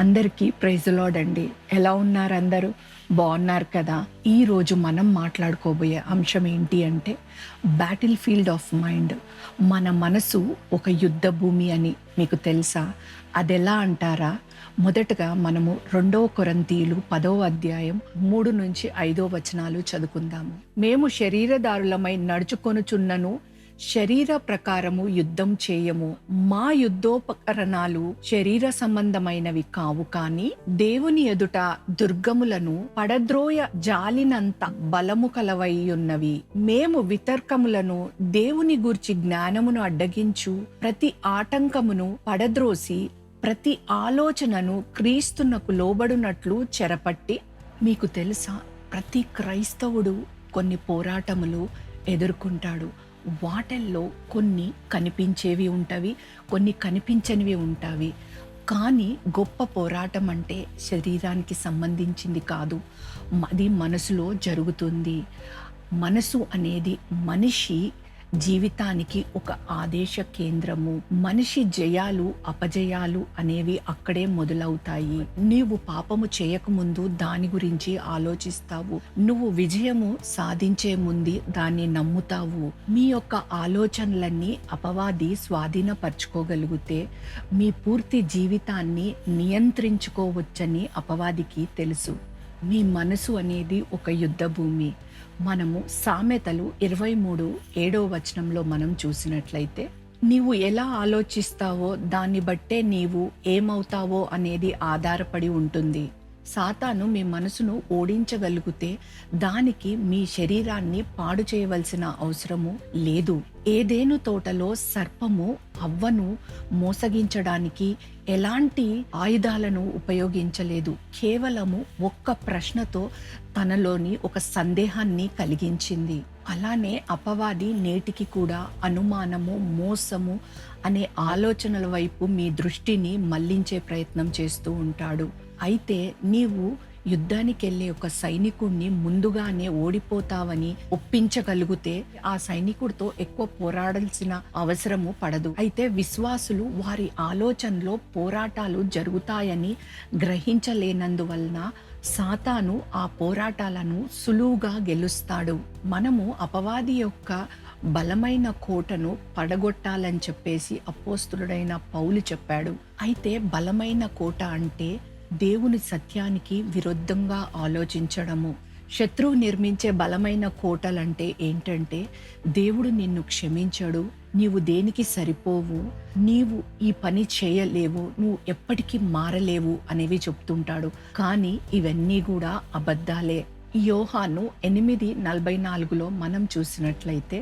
అందరికీ praise the lord అండి. ఎలా ఉన్నారు అందరూ? బాగున్నారు కదా? ఈరోజు మనం మాట్లాడుకోబోయే అంశం ఏంటి అంటే బ్యాటిల్ ఫీల్డ్ ఆఫ్ మైండ్. మన మనసు ఒక యుద్ధ భూమి అని మీకు తెలుసా? అదెలా అంటారా? మొదటగా మనము 2 కొరింథీయులు 10వ అధ్యాయం 3-5 వచనాలు చదువుకుందాము. మేము శరీరధారులమై నడుచుకొనుచున్నను శరీర ప్రకారము యుద్ధం చేయము. మా యుద్ధోపకరణాలు శరీర సంబంధమైనవి కావు, కానీ దేవుని ఎదుట దుర్గములను పడద్రోయ జాలినంత బలము కలవై ఉన్నవి. మేము వితర్కములను దేవుని గూర్చి జ్ఞానమును అడ్డగించు ప్రతి ఆటంకమును పడద్రోసి ప్రతి ఆలోచనను క్రీస్తునకు లోబడునట్లు చెరపట్టి. మీకు తెలుసా, ప్రతి క్రైస్తవుడు కొన్ని పోరాటములు ఎదుర్కొంటాడు. వాటిల్లో కొన్ని కనిపించేవి ఉంటవి, కొన్ని కనిపించనివి ఉంటాయి. కానీ గొప్ప పోరాటం అంటే శరీరానికి సంబంధించింది కాదు, అది మనసులో జరుగుతుంది. మనసు అనేది మనిషి జీవితానికి ఒక ఆదేశ కేంద్రము. మనిషి జయాలు అపజయాలు అనేవి అక్కడే మొదలవుతాయి. నీవు పాపము చేయకముందు దాని గురించి ఆలోచిస్తావు. నువ్వు విజయము సాధించే ముందు దాన్ని నమ్ముతావు. మీ యొక్క ఆలోచనలన్నీ అపవాది స్వాధీనపరచుకోగలిగితే మీ పూర్తి జీవితాన్ని నియంత్రించుకోవచ్చని అపవాదికి తెలుసు. మీ మనసు అనేది ఒక యుద్ధ భూమి. మనము సామెతలు 23:7 వచనంలో మనం చూసినట్లయితే, నీవు ఎలా ఆలోచిస్తావో దాన్ని బట్టే నీవు ఏమవుతావో అనేది ఆధారపడి ఉంటుంది. సాతాను మీ మనసును ఓడించగలిగితే దానికి మీ శరీరాన్ని పాడు చేయవలసిన అవసరము లేదు. ఏదేను తోటలో సర్పము అవ్వను మోసగించడానికి ఎలాంటి ఆయుధాలను ఉపయోగించలేదు. కేవలము ఒక్క ప్రశ్నతో తనలోని ఒక సందేహాన్ని కలిగించింది. అలానే అపవాది నేటికి కూడా అనుమానము, మోసము అనే ఆలోచనల వైపు మీ దృష్టిని మళ్లించే ప్రయత్నం చేస్తూ ఉంటాడు. అయితే నీవు యుద్ధానికి వెళ్ళే ఒక సైనికుడిని ముందుగానే ఓడిపోతావని ఒప్పించగలిగితే ఆ సైనికుడితో ఎక్కువ పోరాడాల్సిన అవసరము పడదు. అయితే విశ్వాసులు వారి ఆలోచనలో పోరాటాలు జరుగుతాయని గ్రహించలేనందువలన సాతాను ఆ పోరాటాలను సులువుగా గెలుస్తాడు. మనము అపవాది యొక్క బలమైన కోటను పడగొట్టాలని చెప్పేసి అపోస్తులుడైన పౌలు చెప్పాడు. అయితే బలమైన కోట అంటే దేవుని సత్యానికి విరుద్ధంగా ఆలోచించడము. శత్రువు నిర్మించే బలమైన కోటలంటే ఏంటంటే, దేవుడు నిన్ను క్షమించడు, నీవు దేనికి సరిపోవు, నీవు ఈ పని చేయలేవు, నువ్వు ఎప్పటికీ మారలేవు అనేవి చెప్తుంటాడు. కానీ ఇవన్నీ కూడా అబద్ధాలే. యోహాను 8:44లో మనం చూసినట్లయితే,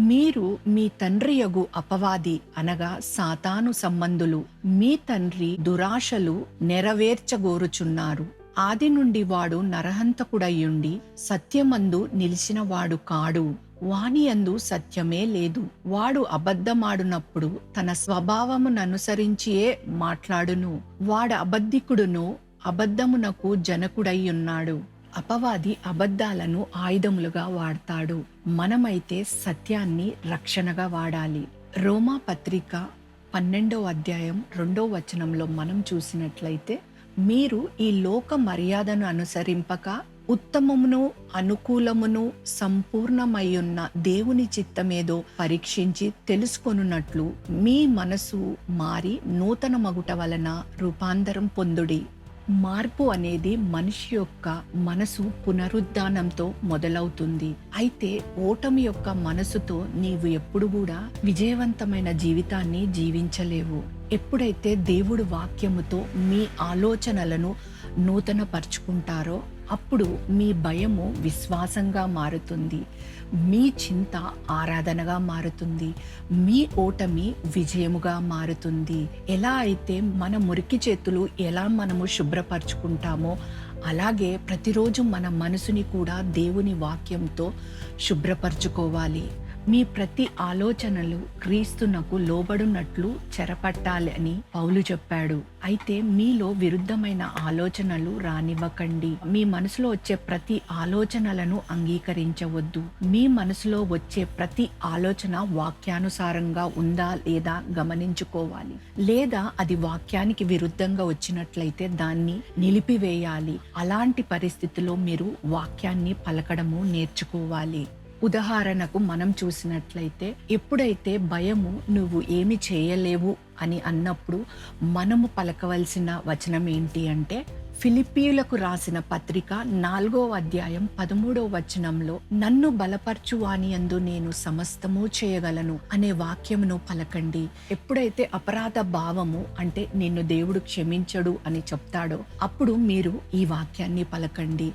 మీరు మీ తండ్రి యగు అపవాది అనగా సాతాను సంబంధులు మీ తండ్రి దురాశలు నెరవేర్చగోరుచున్నారు. ఆది నుండి వాడు నరహంతకుడయ్యుండి సత్యమందు నిలిచిన వాడు కాడు, వాని యందు సత్యమే లేదు. వాడు అబద్ధమాడునప్పుడు తన స్వభావముననుసరించియే మాట్లాడును. వాడు అబద్ధికుడును, అబద్ధమునకు జనకుడయ్యున్నాడు. అపవాది అబద్ధాలను ఆయుధములుగా వాడతాడు. మనమైతే సత్యాన్ని రక్షణగా వాడాలి. రోమా పత్రిక 12వ అధ్యాయం 2వ వచనంలో మనం చూసినట్లయితే, మీరు ఈ లోక మర్యాదను అనుసరింపక ఉత్తమమును అనుకూలమును సంపూర్ణమయ్యున్న దేవుని చిత్తమేదో పరీక్షించి తెలుసుకొనున్నట్లు మీ మనసు మారి నూతన మగుట వలన రూపాంతరం పొందుడి. మార్పు అనేది మనిషి యొక్క మనసు పునరుద్ధానంతో మొదలవుతుంది. అయితే ఓటమి యొక్క మనసుతో నీవు ఎప్పుడు కూడా విజయవంతమైన జీవితాన్ని జీవించలేవు. ఎప్పుడైతే దేవుడు వాక్యముతో మీ ఆలోచనలను నూతన పరుచుకుంటారో అప్పుడు మీ భయము విశ్వాసంగా మారుతుంది, మీ చింత ఆరాధనగా మారుతుంది, మీ ఓటమి విజయముగా మారుతుంది. ఎలా అయితే మన మురికి చేతులు ఎలా మనము శుభ్రపరచుకుంటామో అలాగే ప్రతిరోజు మన మనసుని కూడా దేవుని వాక్యంతో శుభ్రపరచుకోవాలి. మీ ప్రతి ఆలోచనలు క్రీస్తునకు లోబడునట్లు చెరపట్టాలి అని పౌలు చెప్పాడు. అయితే మీలో విరుద్ధమైన ఆలోచనలు రానివ్వకండి. మీ మనసులో వచ్చే ప్రతి ఆలోచనలను అంగీకరించవద్దు. మీ మనసులో వచ్చే ప్రతి ఆలోచన వాక్యానుసారంగా ఉందా లేదా గమనించుకోవాలి. లేదా అది వాక్యానికి విరుద్ధంగా వచ్చినట్లయితే దాన్ని నిలిపివేయాలి. అలాంటి పరిస్థితిలో మీరు వాక్యాన్ని పలకడము నేర్చుకోవాలి. ఉదాహరణకు మనం చూసినట్లయితే ఎప్పుడైతే భయము నువ్వు ఏమి చేయలేవు అని అన్నప్పుడు మనము పలకవలసిన వచనం ఏంటి అంటే, ఫిలిప్పీయులకు రాసిన పత్రిక 4వ అధ్యాయం 13వ వచనంలో నన్ను బలపరచు వానియందు నేను సమస్తము చేయగలను అనే వాక్యమును పలకండి. ఎప్పుడైతే అపరాధ భావము అంటే నిన్ను దేవుడు క్షమించడు అని చెప్తాడో అప్పుడు మీరు ఈ వాక్యాన్ని పలకండి.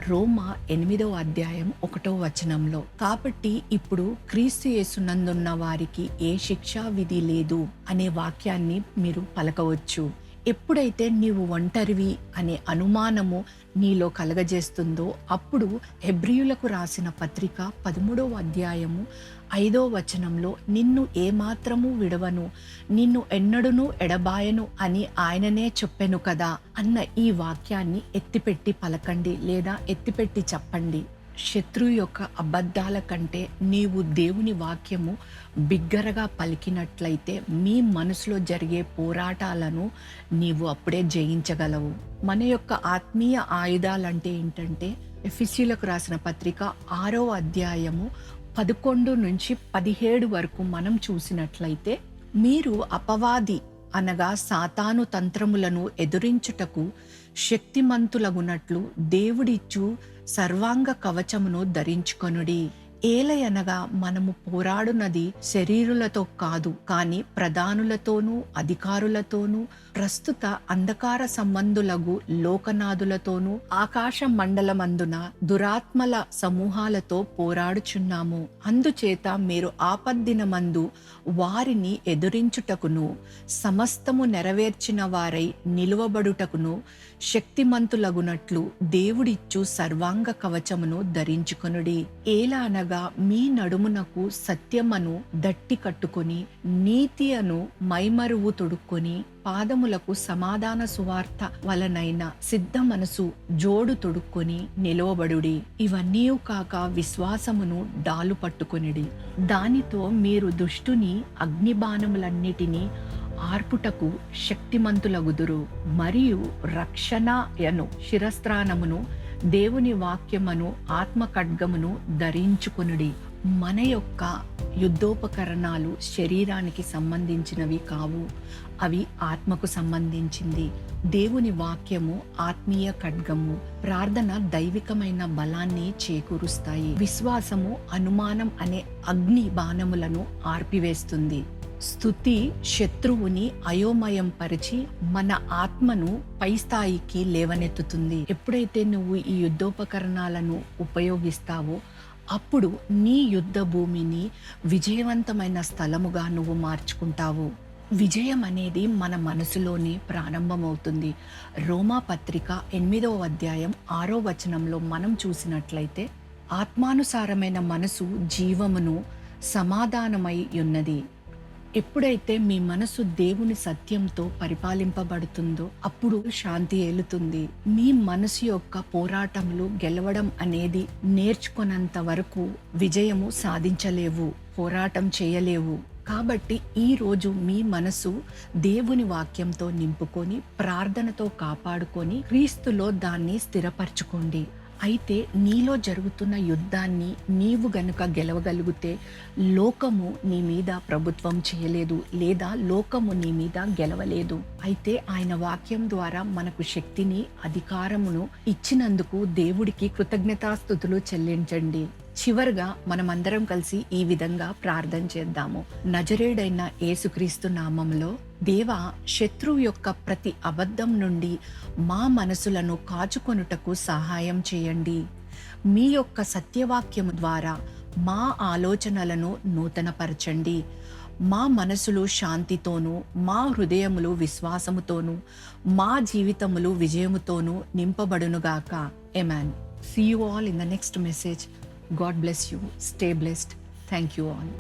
రోమా 8వ అధ్యాయం 1వ వచనంలో, కాబట్టి ఇప్పుడు క్రీస్తు యేసునందున్న వారికి ఏ శిక్షా విధి లేదు అనే వాక్యాన్ని మీరు పలకవచ్చు. ఎప్పుడైతే నీవు ఒంటరివి అనే అనుమానము నీలో కలగజేస్తుందో అప్పుడు హెబ్రీయులకు రాసిన పత్రిక 13వ అధ్యాయము 5వ వచనంలో నిన్ను ఏమాత్రము విడవను, నిన్ను ఎన్నడును ఎడబాయను అని ఆయననే చెప్పెను కదా అన్న ఈ వాక్యాన్ని ఎత్తిపెట్టి పలకండి లేదా ఎత్తిపెట్టి చెప్పండి. శత్రువు యొక్క అబద్ధాల కంటే నీవు దేవుని వాక్యము బిగ్గరగా పలికినట్లయితే మీ మనసులో జరిగే పోరాటాలను నీవు అప్పుడే జయించగలవు. మన యొక్క ఆత్మీయ ఆయుధాలంటే ఏంటంటే, ఎఫెసీయులకు రాసిన పత్రిక 6వ అధ్యాయము 11 నుంచి 17 వరకు మనం చూసినట్లయితే, మీరు అపవాది అనగా సాతాను తంత్రములను ఎదురించుటకు శక్తిమంతులగునట్లు దేవుడిచ్చు సర్వాంగ కవచమును ధరించుకొనుడి. ఏలయనగా మనము పోరాడునది శరీరులతో కాదు, కానీ ప్రధానులతోనూ అధికారులతోనూ ప్రస్తుత అంధకార సంబంధులగు లోకనాథులతోనూ ఆకాశ మండలమందున దురాత్మల సమూహాలతో పోరాడుచున్నాము. అందుచేత మీరు ఆపద్దినమందు వారిని ఎదురించుటకును సమస్తము నెరవేర్చిన వారై నిలువబడుటకును శక్తిమంతులగునట్లు దేవుడిచ్చు సర్వాంగ కవచమును ధరించుకొనుడి. ఏలా అనగా మీ నడుమునకు సత్యమను దట్టి కట్టుకొని నీతి అను మైమరువు తొడుక్కొని పాదములకు సమాధాన సువార్త వలనైన సిద్ధ మనసు జోడు తొడుక్కొని నిలవబడుడి. ఇవన్నీ కాక విశ్వాసమును డాలు పట్టుకొనిడి. దానితో మీరు దుష్టుని అగ్నిబాణములన్నిటినీ ఆర్పుటకు శక్తిమంతులగుదురు. మరియు రక్షణయను శిరస్త్రానమును దేవుని వాక్యమును ఆత్మ ఖడ్గమును ధరించుకొనుడి. మన యొక్క యుద్ధోపకరణాలు శరీరానికి సంబంధించినవి కావు, అవి ఆత్మకు సంబంధించింది. దేవుని వాక్యము ఆత్మీయ ఖడ్గము, ప్రార్థన దైవికమైన బలాన్ని చేకూరుస్తాయి. విశ్వాసము అనుమానం అనే అగ్ని బాణములను ఆర్పివేస్తుంది. స్తుతి శత్రువుని అయోమయం పరిచి మన ఆత్మను పై స్థాయికి లేవనెత్తుతుంది. ఎప్పుడైతే నువ్వు ఈ యుద్ధోపకరణాలను ఉపయోగిస్తావో అప్పుడు నీ యుద్ధ భూమిని విజయవంతమైన స్థలముగా నువ్వు మార్చుకుంటావు. విజయం అనేది మన మనసులోనే ప్రారంభమవుతుంది. రోమా పత్రిక 8వ అధ్యాయం 6వ వచనంలో మనం చూసినట్లయితే, ఆత్మానుసారమైన మనసు జీవమును సమాధానమై ఉన్నది. ఎప్పుడైతే మీ మనసు దేవుని సత్యంతో పరిపాలింపబడుతుందో అప్పుడు శాంతి ఏలుతుంది. మీ మనసు యొక్క పోరాటములు గెలవడం అనేది నేర్చుకున్నంత వరకు విజయము సాధించలేవు, పోరాటం చేయలేవు. కాబట్టి ఈ రోజు మీ మనసు దేవుని వాక్యంతో నింపుకొని ప్రార్థనతో కాపాడుకొని క్రీస్తులో దాన్ని స్థిరపరచుకోండి. అయితే నీలో జరుగుతున్న యుద్ధాన్ని నీవు గనుక గెలవగలిగితే లోకము నీ మీద ప్రభుత్వం చేయలేదు, లేదా లోకము నీ మీద గెలవలేదు. అయితే ఆయన వాక్యం ద్వారా మనకు శక్తిని, అధికారమును ఇచ్చినందుకు దేవుడికి కృతజ్ఞతాస్తుతులు చెల్లించండి. చివరిగా మనమందరం కలిసి ఈ విధంగా ప్రార్థన చేద్దాము. నజరేయుడైన యేసుక్రీస్తు నామములో, దేవా, శత్రువు యొక్క ప్రతి అబద్ధం నుండి మా మనసులను కాచుకొనుటకు సహాయం చేయండి. మీ యొక్క సత్యవాక్యము ద్వారా మా ఆలోచనలను నూతనపరచండి. మా మనసులు శాంతితోనూ, మా హృదయములు విశ్వాసముతోనూ, మా జీవితములు విజయముతోనూ నింపబడునుగాక. Amen. See you all in the next message. God bless you. Stay blessed. Thank you all.